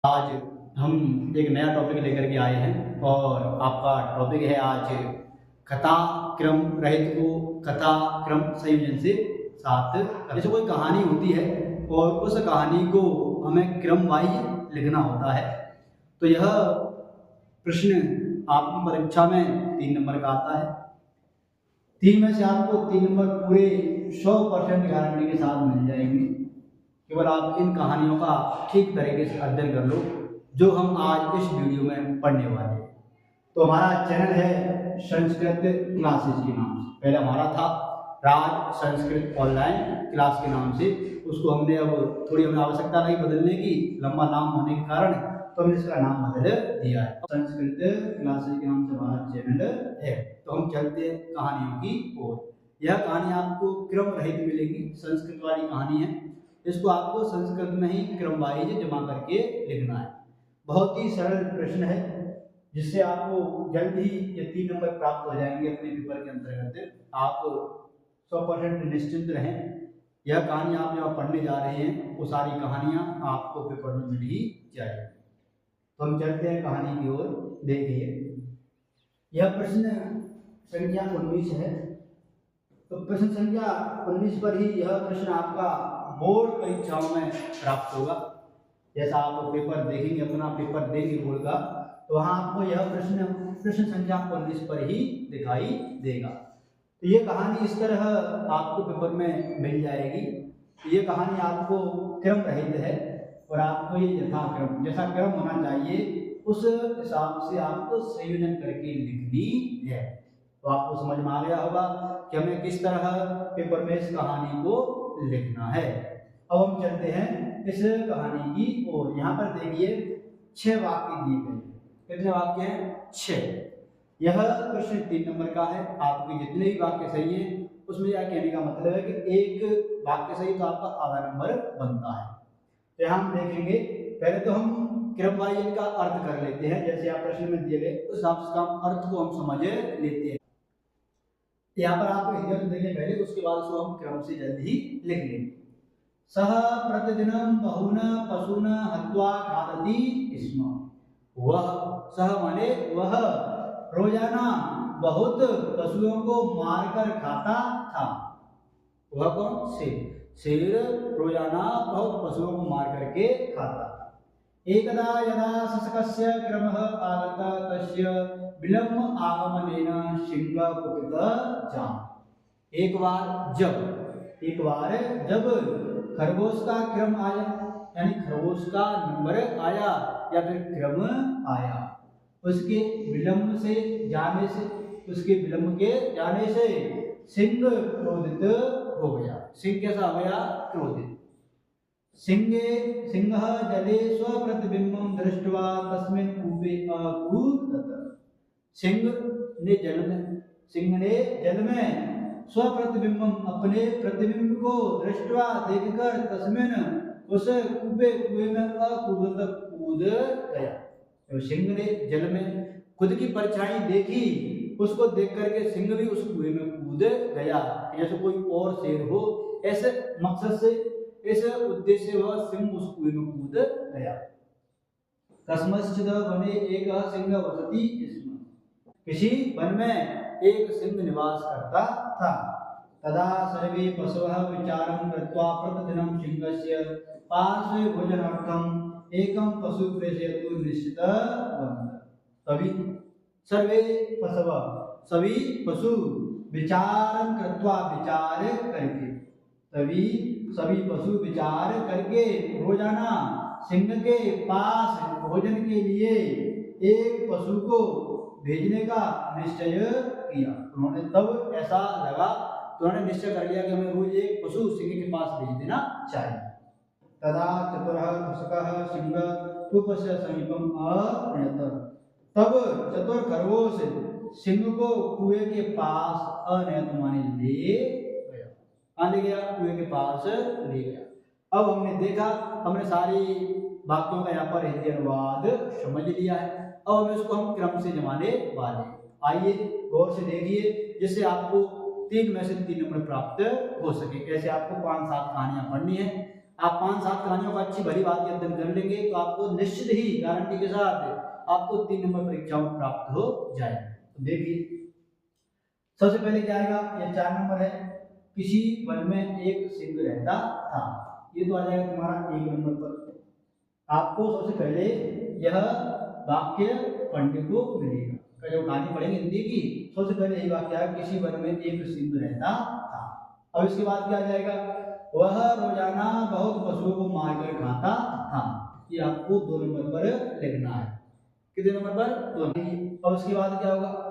आज हम एक नया टॉपिक लेकर के आए हैं और आपका टॉपिक है आज कथा क्रम रहित को कथा क्रम संयोजन से साथ। जैसे कोई कहानी होती है और उस कहानी को हमें क्रम वाइज लिखना होता है, तो यह प्रश्न आपकी परीक्षा में 3 नंबर का आता है। 3 में से आपको 3 नंबर पूरे 100% गारंटी के साथ मिल जाएंगे। केवल आप इन कहानियों का ठीक तरीके से अध्ययन कर लो जो हम आज इस वीडियो में पढ़ने वाले हैं। तो हमारा चैनल है संस्कृत क्लासेस के नाम से। पहले हमारा था राज संस्कृत ऑनलाइन क्लास के नाम से, उसको हमने अब थोड़ी हमें आवश्यकता नहीं बदलने की, लंबा नाम होने के कारण तो हमने इसका नाम बदल दिया है। संस्कृत क्लासेस के नाम से हमारा चैनल है। तो हम चलते हैं कहानियों की ओर। यह कहानी आपको क्रम रहित मिलेगी, संस्कृत वाली कहानी है। इसको आपको संस्कृत में ही क्रम वाइज जमा करके लिखना है। बहुत ही सरल प्रश्न है जिससे आपको जल्द ही ये 3 नंबर प्राप्त हो जाएंगे अपने पेपर के अंतर्गत। आप 100% निश्चिंत रहें। यह कहानी आप जब पढ़ने जा रहे हैं वो सारी कहानियां आपको पेपर में मिल ही जाएगी। तो हम चलते हैं कहानी की ओर। देखिए, यह प्रश्न संख्या 19 है। तो प्रश्न संख्या 19 पर ही यह प्रश्न आपका बोर्ड परीक्षाओं में प्राप्त होगा। जैसा आप पेपर देखेंगे, अपना पेपर देंगे बोर्ड का, तो वहाँ आपको यह प्रश्न संख्या 19 पर ही दिखाई देगा। तो ये कहानी इस तरह आपको पेपर में मिल जाएगी। ये कहानी आपको क्रम रहित है और आपको ये यथाक्रम जैसा क्रम होना चाहिए उस हिसाब से आपको संयोजन करके लिखनी है। तो आपको समझ में आ गया होगा कि हमें किस तरह पेपर में इस कहानी को लिखना है। अब हम चलते हैं इस कहानी की ओर। यहाँ पर देखिए 6 वाक्य दिए गए। कितने वाक्य हैं? 6। यह प्रश्न 3 नंबर का है। आपके जितने भी वाक्य सही है उसमें यह कहने का मतलब है कि एक वाक्य सही तो आपका आधा नंबर बनता है। तो यहाँ हम देखेंगे, पहले तो हम क्रम वाइज का अर्थ कर लेते हैं। जैसे आप प्रश्न में दिए गए उस हिसाब से अर्थ को हम समझ लेते हैं। यहाँ पर आपको हिंदी में देखें पहले, उसके बाद उसको हम क्रम से जल्दी ही लिख लेंगे। सह प्रतिदिनं बहून पशून हत्वा खादति स्म। वह, सह माने वह, रोजाना बहुत पशुओं को मारकर खाता था। वह कौन? शेर रोजाना बहुत पशुओं को मार करके खाता था। एकदा यदा शशकस्य क्रमः आगतः तस्य विलम्ब आगमनेन सिंह कुपितः जात। एक बार जब खरगोश का क्रम आया, यानी खरगोश का नंबर आया या फिर क्रम आया, उसके विलंब के जाने से सिंह क्रोधित हो गया। सिंह कैसा हो गया? क्रोधित। सिंह जले स्वप्रतिबिंबं दृष्ट्वा तस्मिन् कूपे अकूदत। सिंह ने जल में स्वप्रतिबिंबम, अपने प्रतिबिंब को दृष्टवा देखकर, तस्मिन, उस कुएं में अकूदत, कूद गया। तो सिंह ने जल में खुद की परछाई देखी, उसको देख करके सिंह भी उस कुएं में कूद गया। जैसे कोई और शेर हो, ऐसे मकसद से, इस उद्देश्य से वह सिंह उस कुएं में कूद गया। कस्मश्चिद वने एक सिंह वसति स्म। किसी वन में एक सिंह निवास करता था। तदा सर्वे पशवः विचारं कृत्वा प्रतिदिनं सिंहस्य पार्श्वे भोजनार्थं एकं पशु प्रेषयतु निश्चितवन्तः। तभी सर्वे पशवः, सभी पशु, विचारं कृत्वा, विचार करके, तभी सभी पशु विचार करके रोजाना सिंह के पास भोजन के लिए एक पशु को भेजने का निश्चय किया। उन्होंने तब ऐसा लगा तो उन्होंने निश्चय कर लिया कि हमें रोज एक पशु सिंह के पास भेज देना चाहिए। तदा चतुरः कृषकः सिंह कूपस्य समीपम् अनयत। तब चतुर खरगोश सिंह को कुएं के पास अनयत माने ले गया। ले गया, कुएं के पास ले गया। अब हमने देखा, हमने सारी वाक्यों का यहाँ पर हिंदी अनुवाद समझ लिया है। अब हम इसको क्रम से जमाने वाले। आइए गौर से देखिए, जिससे आपको 3 में से 3 नंबर प्राप्त हो सके। कैसे आपको 5-7 कहानियां पढ़नी है। आप 5-7 कहानियों का अच्छी भली बात अध्ययन कर लेंगे तो आपको निश्चित ही गारंटी के साथ आपको 3 नंबर परीक्षाओं में प्राप्त हो जाएगा। तो देखिए सबसे पहले क्या आएगा, ये 4 नंबर है, किसी वन में एक सिंह रहता था। ये तो आ जाएगा तुम्हारा 1 नंबर पर। आपको सबसे पहले यह वाक्य पढ़ने को मिलेगा। जो कहानी पढ़ेंगे हिंदी की, सबसे पहले यही वाक्य है, किसी वन में एक सिंह रहता था। अब इसके बाद क्या आ जाएगा, वह रोजाना बहुत पशुओं को मारकर खाता था। ये आपको 2 नंबर पर लिखना है। कितने नंबर पर? 2। अब उसके बाद क्या होगा,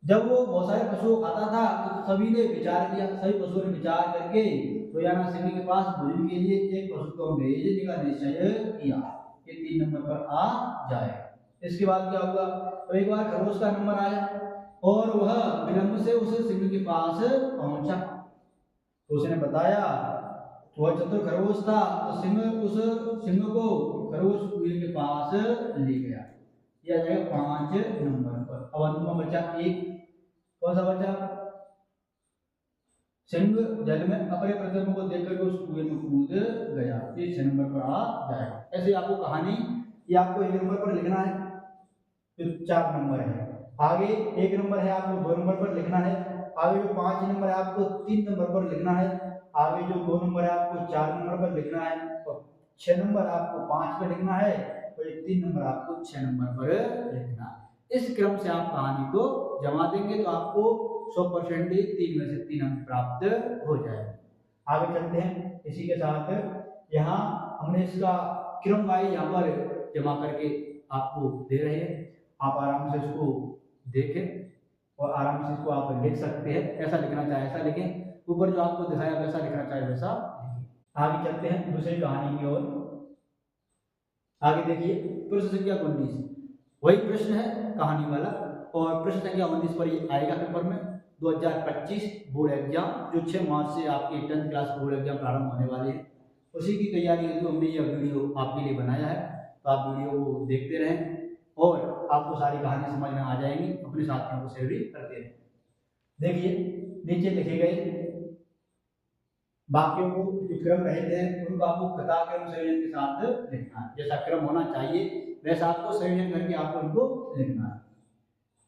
जब वो बहुत सारे पशुओं को खाता था तो सभी ने विचार किया, सभी पशुओं ने विचार करके रोजाना सिंह के पास भोजन के लिए एक पशु को भेजने का निश्चय किया। ये 3 नंबर पर आ जाए। इसके बाद क्या होगा, तो एक बार खरगोश का नंबर आया और वह विलंब से उस सिंह के पास पहुंचा। तो उसने बताया, वह चतुर खरगोश था, तो सिंह उस सिंह को खरगोश कुएं के पास ले गया। यह आ जाएगा 5 नंबर पर। अब अंत में बचा 1, कौन सा बचा, सिंह जल में अपने प्रतिबिंब को देखकर उस कुएं में कूद गया। ये 6 नंबर पर आ जाएगा। ऐसे आपको कहानी ये आपको 1 नंबर पर लिखना है, तो 4 नंबर है। आगे 1 नंबर है आपको 2 नंबर पर लिखना है। आगे जो 5 नंबर है आपको 3 नंबर पर लिखना है। आगे जो 2 नंबर है आपको 4 नंबर पर लिखना है। और 6 नंबर आपको 5 पर लिखना है और 3 नंबर आपको 6 नंबर पर लिखना है। इस क्रम से आप कहानी को जमा देंगे तो आपको 100% 3 में से 3 अंक प्राप्त हो जाएगा। आगे चलते हैं। इसी के साथ यहाँ हमने इसका क्रम वाइज यहाँ पर जमा करके आपको दे रहे हैं। आप आराम से इसको देखें और आराम से इसको आप लिख सकते हैं। ऐसा लिखना चाहे ऐसा लिखें, ऊपर जो आपको दिखाया वैसा लिखना चाहे वैसा लिखें। आगे चलते हैं दूसरी कहानी की ओर। आगे देखिए प्रश्न संख्या 19, वही प्रश्न है कहानी वाला और प्रश्न संख्या 19 पर ये आएगा पेपर में। 2025 बोर्ड एग्जाम जो 6 मार्च से आपके 10th क्लास बोर्ड एग्जाम प्रारंभ होने वाले हैं, उसी की तैयारी हेतु हमने यह वीडियो आपके लिए बनाया है। तो आप वीडियो को देखते रहें और आपको सारी कहानी समझ में आ जाएंगी। अपने साथियों को शेयर भी करते रहें। देखिए नीचे लिखे गए वाक्यों को जो क्रम रहते हैं उनको आपको कथा क्रम संयोजन के साथ लिखना है। जैसा क्रम होना चाहिए वैसा आपको संयोजन करके आपको उनको लिखना है।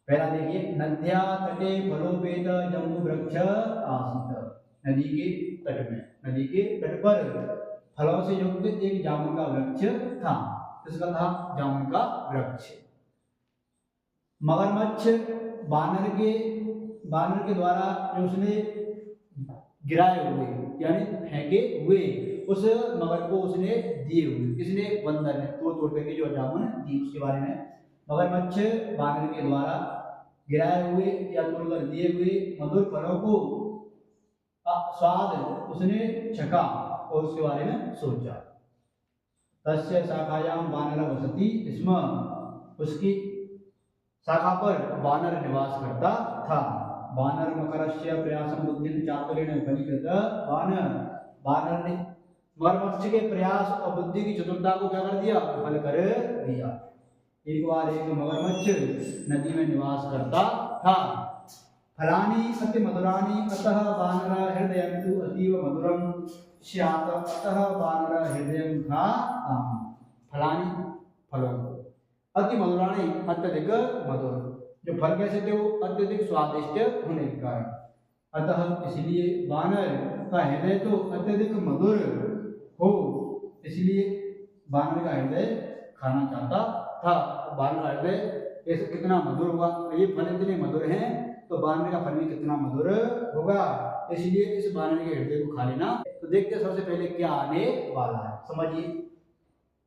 पहला देखिए, नद्या तटे फलोपेत जम्बू वृक्ष आसीत। नदी के तट में, नदी के तट पर फलों से युक्त एक जामुन का वृक्ष था। इसका था जामुन का वृक्ष। मगरमच्छ बानर के द्वारा जो उसने गिराए हुए यानी फेंके हुए उस मगर को उसने दिए हुए, इसने बंदर ने तोड़ करके जो जामुन दी उसके बारे में। मगरमच्छ बानर के द्वारा गिराए हुए या तोड़कर दिए हुए मधुर फलों को स्वाद उसने चखा और उसके बारे में सोचा। तस्य शाखायाम वानर वसति स्म। उसकी शाखा पर वानर निवास करता था। वानर मकरस्य प्रयासम बुद्धि चातुर्येण फलीकृत। वानर ने मगरमच्छ के प्रयास और बुद्धि की चतुरता को क्या कर दिया, फल कर दिया। एक बार एक मगरमच्छ नदी में निवास करता था। फलानि अति मधुराणि अतः वानर हृदयं तु अतीव मधुरं स्यात् अतः वानर हृदयं खादाम। फलानि फलों को, अति मधुराणि अत्यधिक मधुर, जो फल कैसे थे वो अत्यधिक स्वादिष्ट होने के कारण, अतः इसलिए वानर का हृदय तो अत्यधिक मधुर हो, इसलिए वानर का हृदय खाना चाहता था। वानर का हृदय ऐसे कितना मधुर हुआ, ये फल इतने मधुर हैं तो वानर का फल भी कितना मधुर होगा, इसलिए इस वानर के हृदय को खा लेना। तो देखते हैं सबसे पहले क्या आने वाला है, समझिए।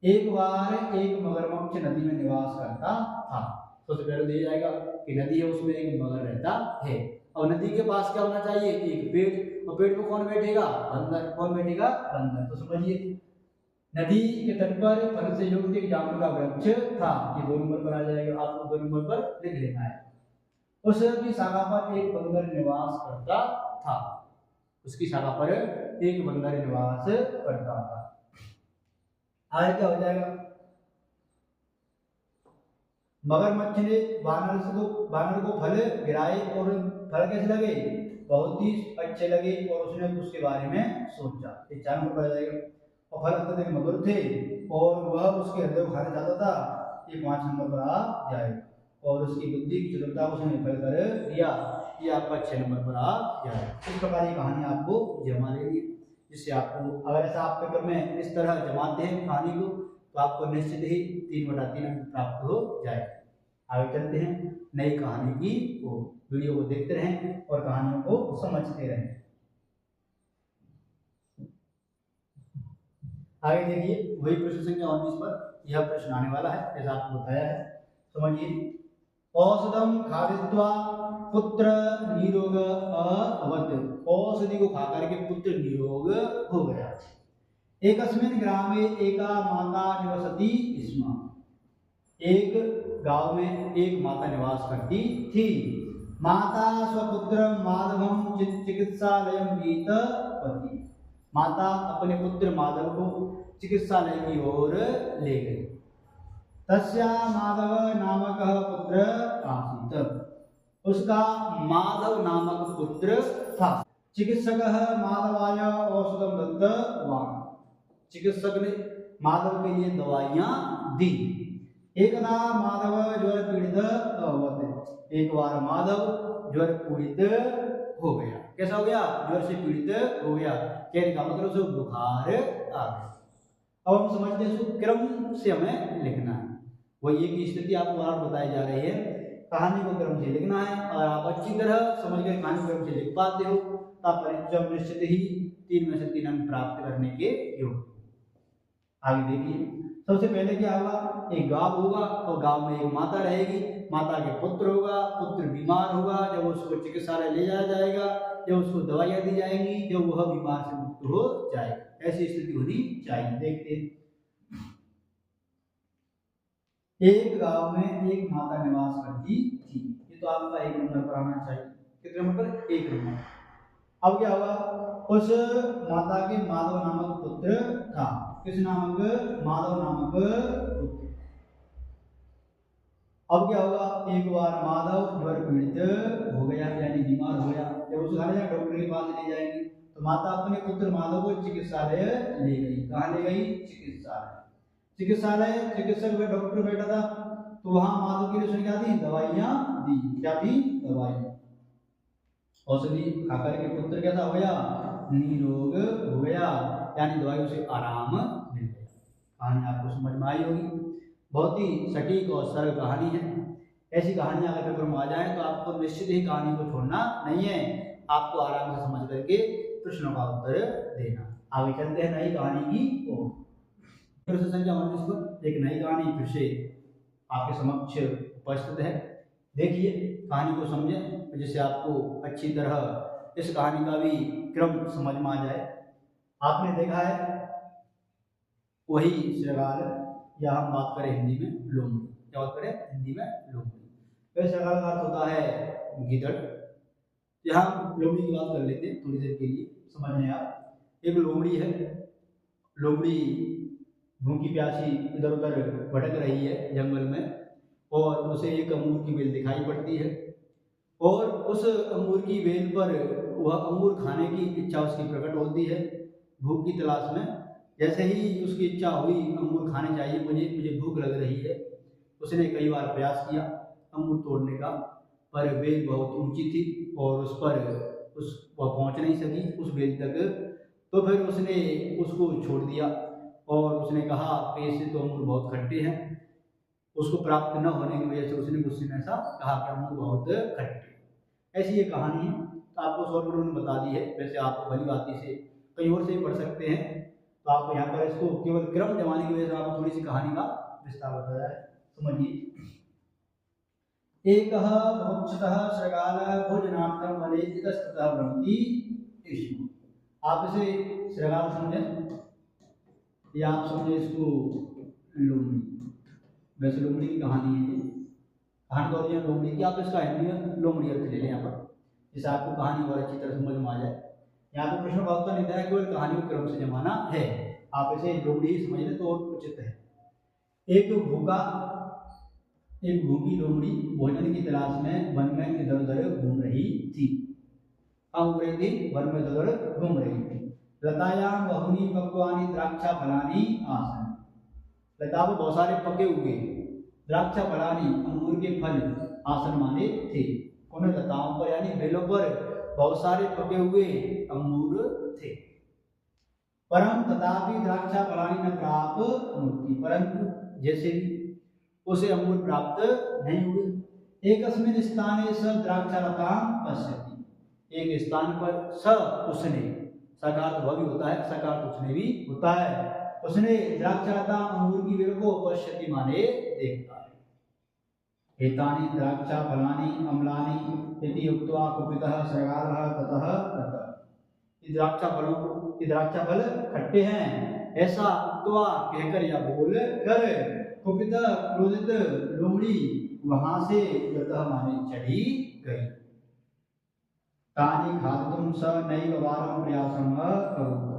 एक बार एक मगरमच्छ नदी में निवास करता था। सबसे पहले दिया जाएगा कि नदी है उसमें एक मगर रहता है और नदी के पास क्या होना चाहिए, एक पेड़, और पेड़ में कौन बैठेगा, बंदर। कौन बैठेगा, बंदर। तो समझिए नदी के तट पर फल से युक्त एक जामुन का वृक्ष था। ये 2 नंबर पर आ जाएगा, आपको 2 नंबर पर लिख लेना है। उसकी शाखा पर एक बंदर निवास करता था। उसकी शाखा पर एक बंदर निवास करता था। आगे क्या हो जाएगा, मगरमच्छ ने वानर को फल गिराए और फल कैसे लगे, बहुत ही अच्छे लगे और उसने उसके बारे में सोचा। ये 4 नंबर पर आ जाएगा। और फल अत्यधिक मधुर थे और वह उसके हृदय को खाना चाहता था, ये 5 नंबर पर आ जाएगा। और उसकी बुद्धि की चतुरता को उसने विफल कर दिया, ये आपका 6 नंबर पर आ जाएगा। इस प्रकार ये कहानी आपको जमा लेनी है, जिससे आपको अगर ऐसा आप पेपर में इस तरह जमाते हैं कहानी को तो आपको निश्चित ही 3/3 अंक प्राप्त हो जाएगा। आगे चलते हैं नई कहानी की ओर। वीडियो को देखते रहें और कहानियों को समझते रहें। आगे देखिए वही प्रश्न संख्या 19 पर यह प्रश्न आने वाला है, जैसा आपको बताया है। समझिए, औषधम खादित्वा पुत्र निरोग अभवत्। औषधि को खाकर के पुत्र निरोग हो गया। एकस्मिन् ग्रामे एका माता निवसति स्म। एक गांव में एक माता निवास करती थी। माता स्वपुत्र माधवम चिकित्सालयम गीतवती। माता अपने पुत्र माधव को चिकित्सालय की ओर ले गई। तस्या माधव नामक पुत्र आसीत्। उसका माधव नामक पुत्र था। चिकित्सक माधवाय औषधम दत्तवान्। चिकित्सक ने माधव के लिए दवाइयां दी। एकदा माधव ज्वर पीड़ित अभवत्। एक बार माधव ज्वर पीड़ित हो गया। कैसा हो गया? ज्वर से पीड़ित हो गया। कहने का मतलब उसे बुखार आ गया। अब हम समझते हैं इसको क्रम से हमें लिखना है। वही एक स्थिति आपको बार बताई जा रही है, कहानी को क्रम से लिखना है और आप अच्छी तरह समझ कर कहानी क्रम से लिख पाते हो तो आप परीक्षा में निश्चित ही 3 में से 3 अंक प्राप्त करने के योग्य। आगे देखिए, सबसे पहले क्या होगा, एक गांव होगा और गांव में एक माता रहेगी। माता के पुत्र होगा, पुत्र बीमार होगा, जब उसको चिकित्सालय ले जाया जाएगा, जब उसको दवाइयां दी जाएंगी, जब वह बीमार से मुक्त हो जाएगा। ऐसी स्थिति होनी चाहिए। देखते हैं, एक गांव में एक माता निवास करती थी। ये तो आपका 1 नंबर पर आना चाहिए। कितने नंबर पर? 1 नंबर। अब क्या होगा, उस माता के माधव नामक पुत्र था। किस नामक? माधव नामक पुत्र। अब क्या होगा, एक बार माधव ज्वर पीड़ित हो गया, यानी बीमार हो गया। जब उसे डॉक्टर के पास ले जाएंगे तो माता अपने पुत्र माधव को चिकित्सालय ले गई। कहाँ ले गई? चिकित्सालय। चिकित्सालय, चिकित्सक में डॉक्टर बैठा था तो वहां माधव के लिए उसने क्या दी? दवाइयां दी। क्या दी? दवाइयां। औषधि खाकर के पुत्र कैसा हो गया? निरोग हो गया, यानी दवाई से आराम मिल गया। कहानी आपको समझ में आई होगी। बहुत ही सटीक और सरल कहानी है। ऐसी कहानी अगर पेपर में आ जाए तो आपको निश्चित ही कहानी को छोड़ना नहीं है, आपको आराम से समझ करके प्रश्नों का उत्तर देना। आगे चलते हैं नई कहानी की ओर। प्रश्न संख्या 19 पर एक नई कहानी फिर से आपके समक्ष उपस्थित है। देखिए, कहानी को समझें जिससे आपको अच्छी तरह इस कहानी का भी क्रम समझ में आ जाए। आपने देखा है वही श्रृंगार, या हम बात करें हिंदी में लोमड़ी। क्या बात करें? हिंदी में लोमड़ी। वह श्रृंगार का अर्थ होता है गीदड़। यहाँ लोमड़ी की बात कर लेते हैं थोड़ी देर के लिए, समझ में आप। एक लोमड़ी है। लोमड़ी भूखी प्यासी इधर उधर भटक रही है जंगल में और उसे एक अंगूर की बेल दिखाई पड़ती है और उस अंगूर की बेल पर वह अंगूर खाने की इच्छा उसकी प्रकट होती है भूख की तलाश में। जैसे ही उसकी इच्छा हुई अंगूर खाने चाहिए, मुझे भूख लग रही है, उसने कई बार प्रयास किया अंगूर तोड़ने का, पर बेल बहुत ऊंची थी और उस पर वह पहुंच नहीं सकी उस बेल तक। तो फिर उसने उसको छोड़ दिया और उसने कहा कि इससे तो अंगूर बहुत खट्टे हैं। उसको प्राप्त न होने की वजह से उसने गुस्से में ऐसा कहा कि अंगूर बहुत खट्टे। ऐसी ये कहानी है, तो आपको शॉर्ट वीडियो में बता दी है। वैसे आप भली बाती से कहीं और से पढ़ सकते हैं, तो आप यहाँ पर इसको केवल क्रम जमाने की वजह से आपको थोड़ी सी कहानी का विस्तार बताया है। समझिए, एक भक्षतः श्रृगाल भोजनार्थम वने इतस्ततः भ्रमति स्म। आप इसे श्रृगाल समझें या आप समझे इसको लोमड़ी। वैसे लोमड़ी की कहानी है, कहानी तो होती है लोमड़ी की, आप इसका हिंदी में लोमड़ी अर्थ ले लें यहाँ पर, जिससे आपको कहानी और अच्छी तरह समझ में आ जाए। यहाँ पे प्रश्न का उत्तर नहीं था, केवल कहानी को क्रम से जमाना है। आप इसे लोमड़ी ही समझ लें तो उचित है। एक भूखी लोमड़ी भोजन की तलाश में वन में इधर उधर घूम रही थी। अंगुरेती वन में इधर घूम रही थी। लतायां बहुनी पक्वानी द्राक्षा फलानी आसन। लता पर बहुत सारे पके हुए द्राक्षा फलानी अंगूर के फल आसन माने थे। उन लताओं पर यानी बेलों पर बहुत सारे पके हुए अंगूर थे। परम तथापि द्राक्षा फलानी न प्राप्त होती, परंतु जैसे भी उसे अंगूर प्राप्त नहीं हुए। एकस्मिन् स्थाने स द्राक्षालतां पश्यति, एक स्थान पर स उसने, सकार वह भी होता है, सकार उसने भी होता है, उसने द्राक्षालता अंगूर की बेल को पश्यति माने देखता है। एतानि द्राक्षा फलानि अम्लानि इति उक्त्वा कुपितः शृगालः ततः ततः। ये द्राक्षा फलों को, ये द्राक्षा फल खट्टे हैं ऐसा उक्त्वा कहकर या बोल कर कुपित क्रोधित लोमड़ी वहां से गतः माने चली गई। तानि खादितुं स नैव वारं प्रयासं अकरोत्,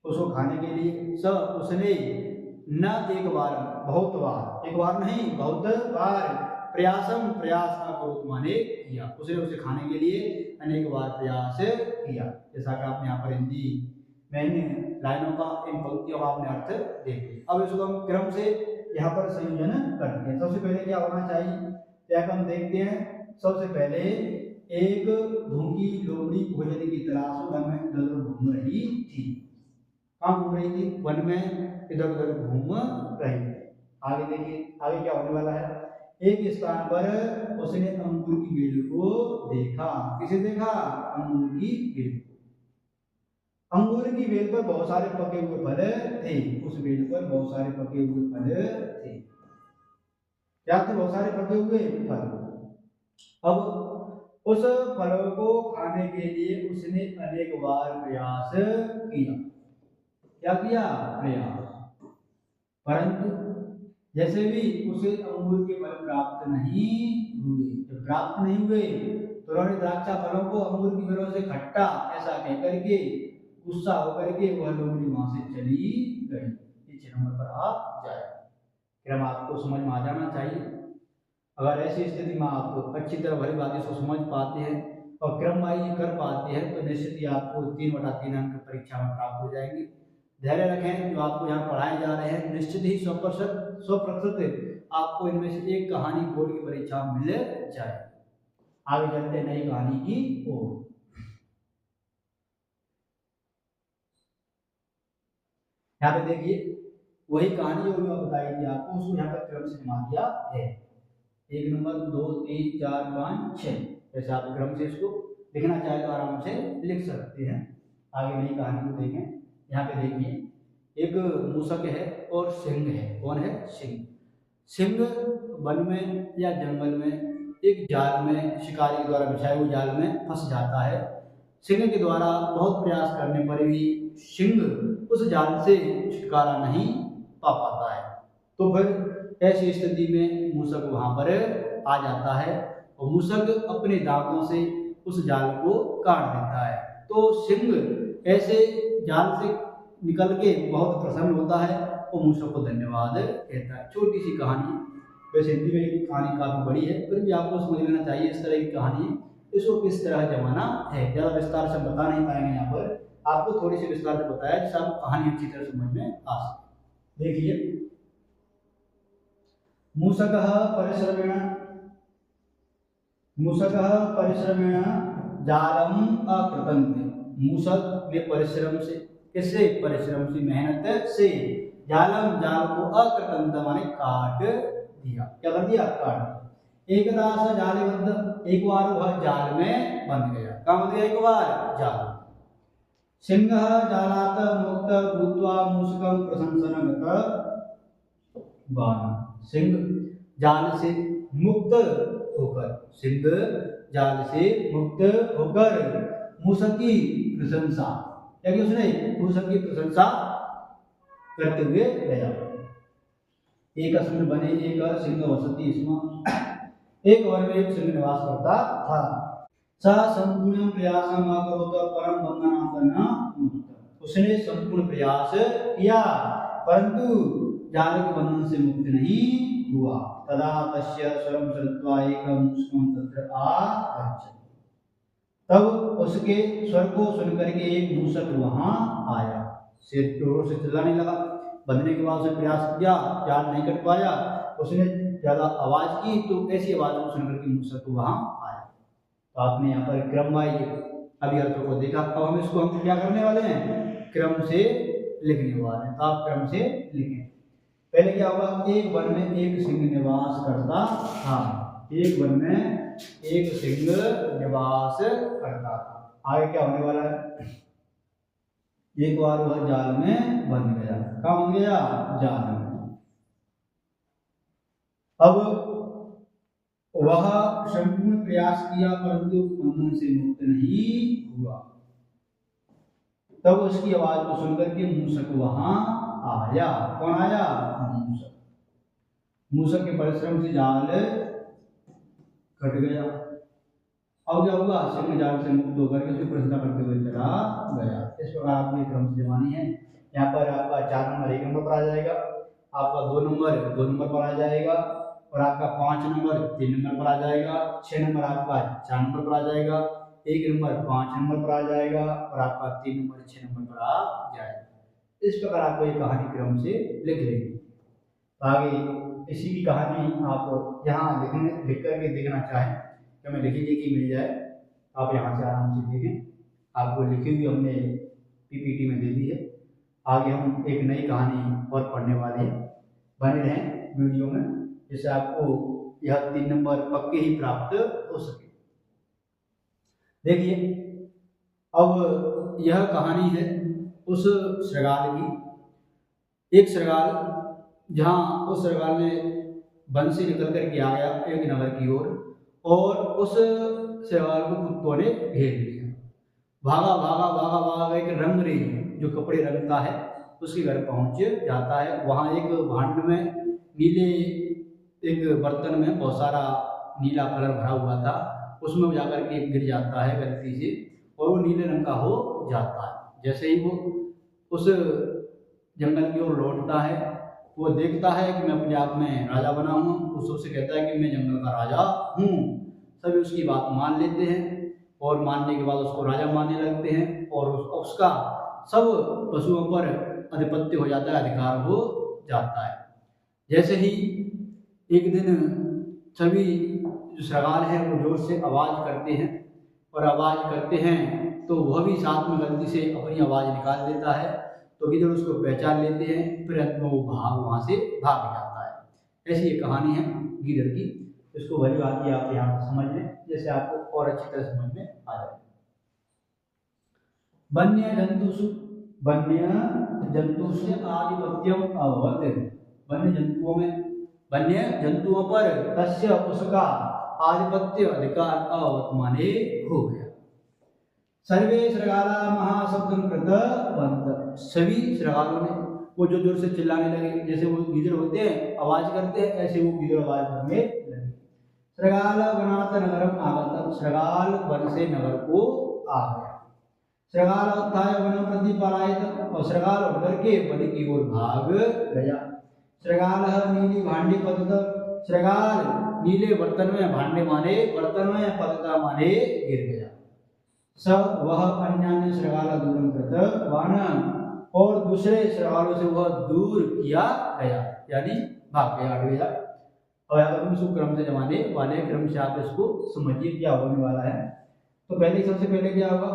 उसको खाने के लिए स उसने न एक बार बहुत बार, एक बार नहीं बहुत बार, प्रयासम प्रयास अकरोत् माने किया, उसने उसे खाने के लिए अनेक बार प्रयास किया। जैसा कि आपने यहाँ पर हिंदी में इन लाइनों का, इन पंक्तियों का आपने अर्थ देख लिया। अब इसको हम क्रम से यहाँ पर संयोजन करते हैं। सबसे पहले क्या होना चाहिए, क्या हम देखते हैं। सबसे पहले एक भूखी लोमड़ी भोजन की तलाश वन में इधर उधर घूम रही थी। कहाँ घूम रही थी, वन में इधर उधर घूम रही थी। आगे देखिए, आगे क्या होने वाला है। एक स्थान पर उसने अंगूर की बेल को देखा। किसे देखा, अंगूर की बेल को। अंगूर की बेल पर बहुत सारे पके हुए फल थे, उस बेल पर बहुत सारे पके हुए फल थे। क्या थे, बहुत सारे पके हुए फल। अब उस फलों को खाने के लिए उसने अनेक बार प्रयास किया। क्या किया, प्रयास, परंतु जैसे भी उसे अंगूर के फल प्राप्त नहीं हुए। जब प्राप्त नहीं हुए तो उन्होंने द्राक्षा फलों को अंगूर की बेलों से खट्टा ऐसा कहकर के गुस्सा होकर के वह लोमड़ी वहां से चली गई। पीछे नंबर पर आप जाए, क्रम आपको समझ में आ जाना चाहिए। अगर ऐसी स्थिति में आप अच्छी तरह भली बात इसको समझ पाते हैं और क्रम वाइज कर पाते हैं तो निश्चित ही आपको 3/3 अंक परीक्षा में प्राप्त हो जाएंगे। धैर्य रखें, जो आपको यहाँ पढ़ाए जा रहे हैं निश्चित ही 100% आपको इनमें से एक कहानी बोर्ड की परीक्षा में मिल जाए। आगे चलते नई कहानी की ओर। यहाँ पे देखिए वही कहानी जो मैं बताई थी आपको, उसको यहाँ पर क्रम से घुमा दिया है। 1 नंबर 2 3 4 5 6, जैसे आप क्रम से इसको लिखना चाहे तो आराम से लिख सकते हैं। आगे नई कहानी को देखें। यहाँ पे देखिए एक मूषक है और सिंह है। कौन है, सिंह। सिंह वन में या जंगल में एक जाल में, शिकारी के द्वारा बिछाए हुए जाल में फंस जाता है। सिंह के द्वारा बहुत प्रयास करने पर भी सिंह उस जाल से छुटकारा नहीं पा पाता है। तो फिर ऐसी स्थिति में मूषक वहां पर आ जाता है और मूषक अपने दांतों से उस जाल को काट देता है। तो सिंह ऐसे जाल से निकल के बहुत प्रसन्न होता है और मूषक को धन्यवाद कहता है। छोटी सी कहानी, वैसे हिंदी में कहानी काफी बड़ी है, फिर भी आपको समझ लेना चाहिए इस तरह की कहानी इसको किस तरह जमाना है। ज्यादा विस्तार से बता नहीं पाएंगे, यहाँ पर आपको थोड़ी सी विस्तार से बताया जिससे आपको कहानी अच्छी तरह समझ में आ सके। देखिए मूषकः परिश्रमेण जालम अकृतन्ते। मूषक ने परिश्रम से, किससे, परिश्रम से, मेहनत से, जालम जाल को अकृतन्त माने काट दिया। क्या कर दिया, काट दिया। एकदा स जालिबद्ध, एक बार वह जाल में बंध गया। कहाँ बंध गया, एक बार जाल। सिंहः जालात् मुक्त भूत्वा मूषकं प्रशंसन् बाण। सिंह जाल से मुक्त होकर, सिंह जाल से मुक्त होकर मूषक की प्रशंसा, क्या कि उसने मूषक की प्रशंसा करते हुए गया। एकस्मिन् वने एक सिंह वसति स्म, एक वन में एक सिंह निवास करता था। सः संपूर्ण प्रयासम् अकरोत् परं बन्धनात् न मुक्त। उसने संपूर्ण प्रयास किया परंतु जाल के बंधन से मुक्त नहीं हुआ। तदा तस्य स्वरं श्रुत्वा एकं मूषकं तत्र आगच्छति। तब उसके स्वर को सुनकर के एक मूषक वहां आया। शेर जोरों से चिल्लाने लगा। बंधने के बाद उसने प्रयास किया, जाल नहीं कट पाया। उसने ज्यादा आवाज की तो ऐसी आवाज को सुनकर के मूषक वहां आया। तो आपने यहाँ पर क्रमवाई अभी अर्थों को देखा। अब हम इसको हम क्या करने वाले हैं, क्रम से लिखने वाले हैं। तो आप क्रम से लिखें। पहले क्या होगा, एक वन में एक सिंह निवास करता था। एक वन में एक सिंह निवास करता था। आगे क्या होने वाला है, एक बार वह जाल में बंध गया। कहाँ बंध गया, जाल में। अब वह संपूर्ण प्रयास किया परंतु बंधन से मुक्त नहीं हुआ। तब उसकी आवाज को सुनकर के मूषक वहां आया। कौन आया, मूषक। मूषक के परिश्रम से जाल कट गया। अब क्या होगा, सिंह जाल से मुक्त होकर के उसकी प्रशंसा करते हुए चला गया। इस प्रकार आपकी क्रम से जमानी है। यहाँ पर आपका 4 नंबर 1 नंबर पर आ जाएगा, आपका 2 नंबर 2 नंबर पर आ जाएगा, और आपका 5 नंबर 3 नंबर पर आ जाएगा, 6 नंबर आपका 4 नंबर पर आ जाएगा, 1 नंबर 5 नंबर पर आ जाएगा, और आपका 3 नंबर 6 नंबर पर आ जाएगा। इस प्रकार आपको ये कहानी क्रम से लिख लेंगे। आगे इसी की कहानी आप यहाँ लिख करके देखना चाहें तो हमें लिखी लिखी मिल जाए, आप यहाँ से आराम से देखें। आपको लिखी हुई हमने पीपीटी में दे दी है। आगे हम एक नई कहानी और पढ़ने वाले हैं। बने रहें वीडियो में, जिससे आपको यह 3 नंबर पक्के ही प्राप्त हो सके। देखिए, अब यह कहानी है उस श्रृगाल की। एक श्रृगाल, जहाँ उस श्रृगाल ने वन से निकल कर के आ गया एक नगर की ओर, और उस श्रृगाल को कुत्तों ने घेर लिया। भागा भागा भागा भागा एक रंगरेज जो कपड़े रंगता है उसके घर पहुंच जाता है। वहां एक भांड में नीले, एक बर्तन में बहुत सारा नीला कलर भरा हुआ था, उसमें जाकर के गिर जाता है गलती से, और वो नीले रंग का हो जाता है। जैसे ही वो उस जंगल की ओर लौटता है, वो देखता है कि मैं अपने आप में राजा बना हूँ। उस सबसे कहता है कि मैं जंगल का राजा हूँ। सभी उसकी बात मान लेते हैं, और मानने के बाद उसको राजा मानने लगते हैं, और उसका सब पशुओं पर आधिपत्य हो जाता है, अधिकार हो जाता है। जैसे ही एक दिन सभी जो श्रृगाल है वो जोर से आवाज करते हैं, और आवाज करते हैं तो वह भी साथ में गलती से अपनी आवाज निकाल देता है, तो गिदड़ उसको पहचान लेते हैं। फिर अंत में वो वहां से भाग जाता है। ऐसी ये कहानी है गिदड़ की। इसको भली बात आप यहाँ समझ लें, जैसे आपको और अच्छी तरह समझ में आ जाए। वन्य जंतुषु, वन्य जंतु से आधिपत्यम अभवत्। वन्य जंतुओं में, वन्य जंतुओं पर तस्य उसका आधिपत्य अधिकार अभवत् माने हो गया। सर्वे श्रृगाला महाशब्दं कृतवन्तः। सभी श्रृगालों ने, वो जो जोर से चिल्लाने लगे, जैसे वो गिदड़ होते हैं आवाज करते हैं, ऐसे वो गिदड़ आवाज करने लगे। श्रृगाल वनात् नगरम आगतम्। श्रृगाल वन से नगर को आ गया। श्रृगाल उत्थाय वनं प्रति पलायत। और श्रृगाल उठ करके वन की ओर भाग गया। श्रृगालः नीली भांडे पतत। श्रृगाल नीले बर्तन में, भांडे माने बर्तन में, पतत माने गिर गया। स वह अन्यान्य श्रृगाल दूरं कृतवान्। और दूसरे श्रृगालों से वह दूर किया गया, यानी भाग गया, हट गया। और यहाँ पर इसको क्रम से जमाने वाले, क्रम से आप इसको समझिए क्या होने वाला है। तो पहले, सबसे पहले क्या होगा,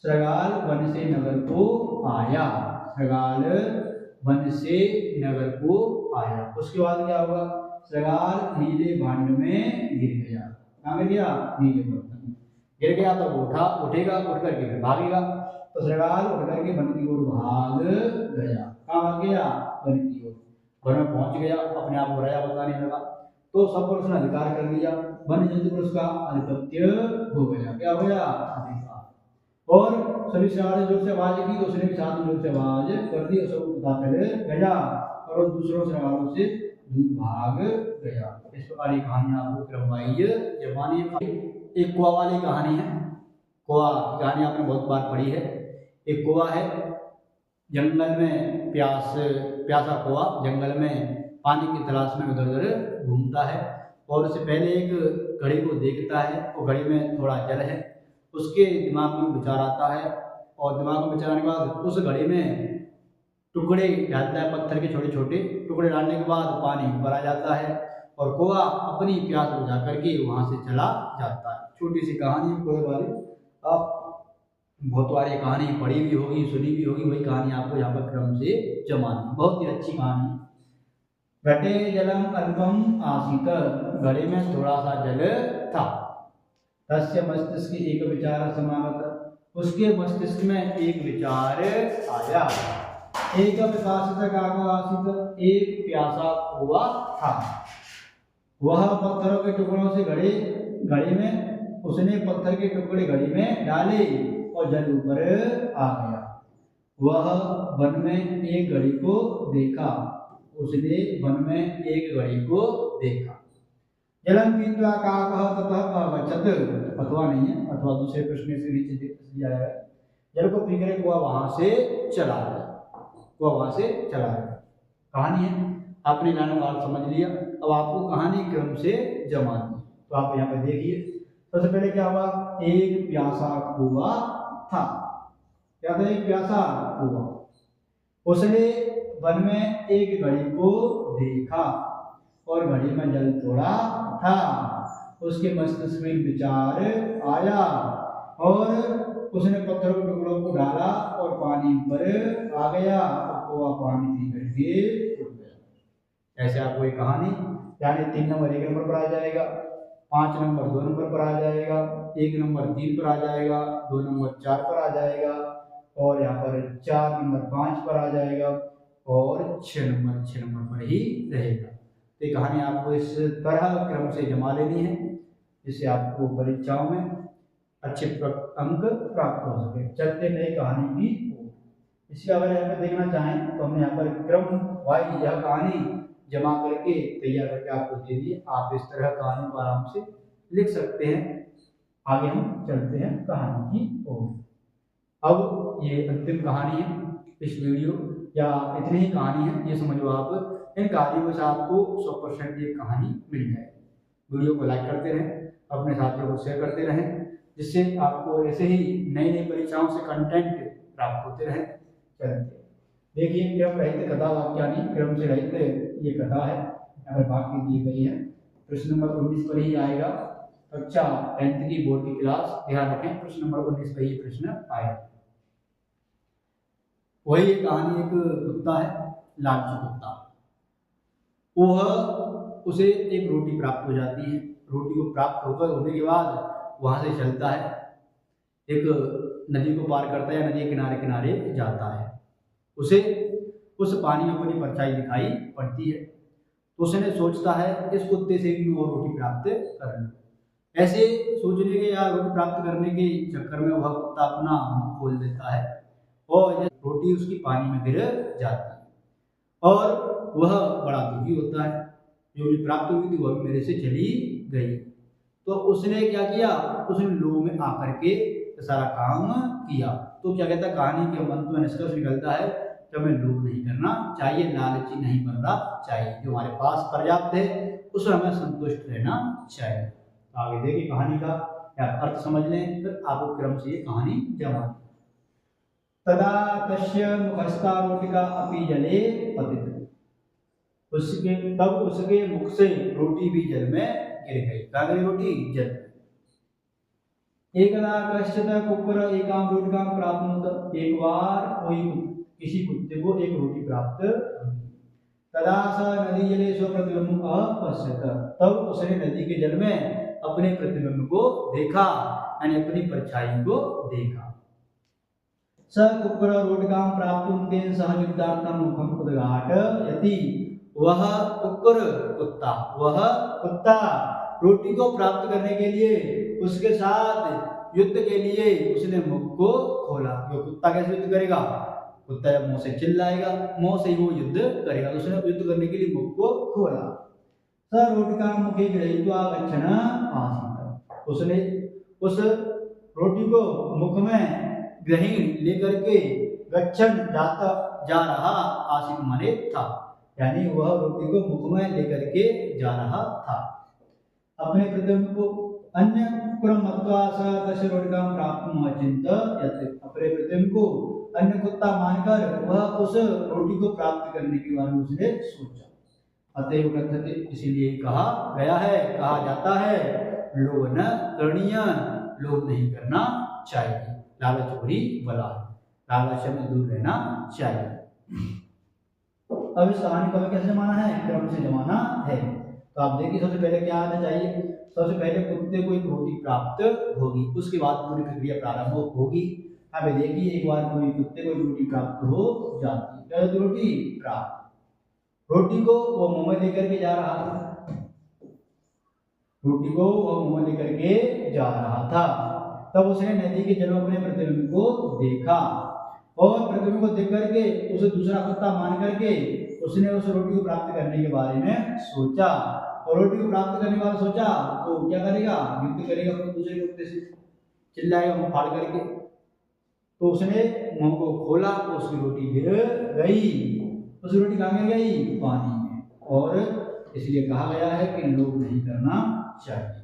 श्रृगाल वन से नगर को आया। श्रृगाल वन से नगर को आया। उसके बाद क्या होगा, श्रृगाल नीले भांड में गिर गया। कहाँ गिर गया, नीले बर्तन में गिर गया। तो उठेगा, उठ करके फिर भागेगा। तो श्रृगाल उठ करके वन की ओर भाग गया। कहाँ भाग गया, वन की ओर। वन में पहुंच गया, अपने आप को राजा बताने लगा। तो सब पर उसने अधिकार कर लिया। वन जंतु पर उसका आधिपत्य हो गया। क्या हो गया, अधिकार। और सभी श्रृगाल ने जोर से आवाज की, तो उसने भी साथ में जोर से आवाज कर दी, और सबको पता चल गया, और दूसरों श्रृगालों से दूर भाग गया। इस प्रकार ये कहानी आपको क्रमवाइज जमानी है। एक कौवा वाली कहानी है। कौवा की कहानी आपने बहुत बार पढ़ी है। एक कौवा है, जंगल में प्यासा कौवा जंगल में पानी की तलाश में उधर उधर घूमता है, और उससे पहले एक घड़ी को देखता है, और घड़ी में थोड़ा जल है। उसके दिमाग में विचार आता है और दिमाग में विचार आने के बाद उस घड़े में टुकड़े डालता है, पत्थर के छोटे छोटे टुकड़े डालने के बाद पानी ऊपर आ जाता है और कौवा अपनी प्यास बुझा करके वहां से चला जाता है। छोटी सी कहानी है कौवे वाली, आप बहुत बार ये कहानी पढ़ी भी होगी, सुनी भी होगी, वही कहानी आपको यहाँ पर क्रम से जमानी, बहुत ही अच्छी कहानी। घटे जलम अल्पम आसीत, घड़े में थोड़ा सा जल था। तस्य मस्तिष्क एक विचार समागत, उसके मस्तिष्क में एक विचार आया। एक विकासित काको आसीत, एक प्यासा कौवा था। वह पत्थरों के टुकड़ों से घड़े में उसने पत्थर के टुकड़े घड़ी में डाले और जल ऊपर आ गया। वह वन में एक घड़ी को देखा, उसने वन में एक घड़ी को देखा। जलम पीत्वा काकः ततः अगच्छत्, अथवा नहीं है, अथवा दूसरे प्रश्न से नीचे दिया है। जल को पी कर कौवा वहां से चला गया, कौवा वहां से चला गया। कहानी है, आपने लाइनों का अर्थ समझ लिया। अब आपको कहानी क्रम से जमानी, तो आप यहाँ पे देखिए। सबसे पहले क्या हुआ, एक प्यासा कौवा था। क्या था, एक प्यासा कौवा। उसने वन में एक घड़ी को देखा और घड़ी में जल थोड़ा था। उसके मस्तिष्क में विचार आया और उसने पत्थरों के टुकड़ों को डाला और पानी ऊपर आ गया और कौवा पानी पी करके उड़ गया। ऐसे आपको ये कहानी यानी 3 नंबर 1 नंबर पर आ जाएगा, 5 नंबर 2 नंबर पर आ जाएगा, 1 नंबर 3 पर आ जाएगा, 2 नंबर 4 पर आ जाएगा और यहाँ पर 4 नंबर 5 पर आ जाएगा और 6 नंबर पर ही रहेगा। तो ये कहानी आपको इस तरह क्रम से जमा लेनी है जिससे आपको परीक्षाओं में अच्छे अंक प्राप्त हो सके। चलते नई कहानी की ओर। इसलिए अगर यहाँ पर देखना चाहें तो हमने यहाँ पर क्रम वाइज यह कहानी जमा करके तैयार करके आपको दे दिए। आप इस तरह कहानी को आराम से लिख सकते हैं। आगे हम चलते हैं कहानी की ओर। अब ये अंतिम कहानी है इस वीडियो, या इतनी ही कहानी है, ये समझो आप। इन कहानियों से आपको 100% ये कहानी मिल जाएगी। वीडियो को लाइक करते रहें, अपने साथियों को शेयर करते रहें, जिससे आपको ऐसे ही नई नई परीक्षाओं से कंटेंट प्राप्त होते रहें। चलते देखिए, क्रम रहित कथा वाक्यानि, क्रम से रहित ये कथा है, यहाँ पर बाकी दी गई है। प्रश्न नंबर 19 पर ही आएगा। कक्षा 10th की बोर्ड की क्लास, ध्यान रखें प्रश्न नंबर 19 पर ही प्रश्न आएगा। वही कहानी, एक कुत्ता है, लालची कुत्ता। वह उसे एक रोटी प्राप्त हो जाती है। रोटी को प्राप्त होने के बाद वहां से चलता है, एक नदी को पार करता है, नदी के किनारे किनारे जाता है। उसे उस पानी में अपनी परछाई दिखाई पड़ती है, तो उसने सोचता है इस कुत्ते से भी वो रोटी प्राप्त कर लूं। ऐसे सोचने के या रोटी प्राप्त करने के चक्कर में वह कुत्ता अपना मुंह खोल देता है और रोटी उसकी पानी में गिर जाती है और वह बड़ा दुखी होता है। जो भी प्राप्त हुई थी वह भी मेरे से चली गई। तो उसने क्या किया, उसने लोभ में आकर के सारा काम किया। तो क्या कहता है, कहानी के अंत में निष्कर्ष निकलता है कि हमें लोभ नहीं करना चाहिए, लालची नहीं बनना चाहिए। जो हमारे पास पर्याप्त है उसमें हमें संतुष्ट रहना चाहिए। आगे देखिए कहानी का अर्थ समझ लें, फिर आपको क्रम से ये कहानी जमा। तदा तस्य मुखस्था रोटिका अपि जले पतित, तब उसके मुख से रोटी भी जल में गिर गई। कहाँ गई रोटी, जल। एकदा कश्चित् कुक्कुर एकां रोटिकां प्राप्नोत, एक बार कोई किसी कुत्ते को एक रोटी प्राप्त हुई। तदा स नदी जले स्वप्रतिबिंबं अपश्यत, तब उसने नदी के जल में अपने प्रतिबिंब को देखा, यानी अपनी परछाई को देखा। स कुक्कुर रोटिकां प्राप्तुं तेन सह युद्धार्थं मुखम् उद्घाटयति, वह कुक्कुर कुत्ता, वह कुत्ता रोटी को प्राप्त करने के लिए उसके साथ युद्ध के लिए उसने मुख को खोला। वो कुत्ता कैसे युद्ध करेगा, कुत्ता जब मुंह से चिल्लाएगा, मुंह से ही वो युद्ध करेगा। तो उसने युद्ध करने के लिए मुख को खोला। स रोटिका मुखे गृहीत्वा गच्छन् आसीत्, उसने उस रोटी को मुख में ग्रहण लेकर के गच्छन् जाता जा रहा, आसीत् माने था, यानी वह रोटी को मुख में लेकर के जा रहा था। अपने प्रतिबिंब को अन्य क्रम मत्वा स तस्य रोटिकां प्राप्तुम् अचिंत यत् अपरे प्रतिबिंब को अन्य कुत्ता मानकर वह उस रोटी को प्राप्त करने के बारे में उसने सोचा। अतएव कथ्यते, इसीलिए कहा गया है, कहा जाता है, लोभ न करणीय, लोभ नहीं करना चाहिए, लालच बुरी बला, लालच से दूर रहना चाहिए। अब इस कहानी को हमें कैसे जमाना है? क्रम से जमाना है। तो आप देखिए सबसे पहले क्या आना चाहिए? सबसे पहले कुत्ते को एक रोटी प्राप्त होगी, उसके बाद पूरी प्रक्रिया प्रारंभ होगी। अब देखिए एक बार कोई कुत्ते को रोटी प्राप्त हो जाती है, रोटी प्राप्त, रोटी को वो मुंह में लेकर के जा रहा था, रोटी को वो मुंह में लेकर के जा रहा था। तब उसने नदी के जल में अपने प्रतिबिंब को देखा और प्रतिबिंब को देख करके उसे दूसरा कुत्ता मान करके उसने उस रोटी को प्राप्त करने के बारे में सोचा। और रोटी को प्राप्त करने के बाद सोचा तो क्या करेगा? युद्ध करेगा अपने दूसरे कुत्ते से, चिल्लाएगा मुंह फाड़ करके। तो उसने मुंह को खोला तो उसकी रोटी गिर गई। उस रोटी कहाँ गिर गई? पानी में। और इसलिए कहा गया है कि लोभ नहीं करना चाहिए।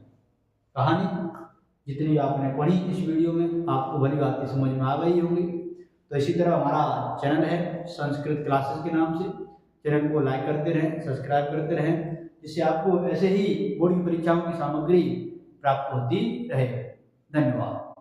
कहानी जितनी आपने पढ़ी इस वीडियो में आपको भली बातें समझ में आ गई होंगी। तो इसी तरह हमारा चैनल है संस्कृत क्लासेस के नाम से, चैनल को लाइक करते रहें, सब्सक्राइब करते रहें, जिससे आपको ऐसे ही बोर्ड की परीक्षाओं की सामग्री प्राप्त होती रहे। धन्यवाद।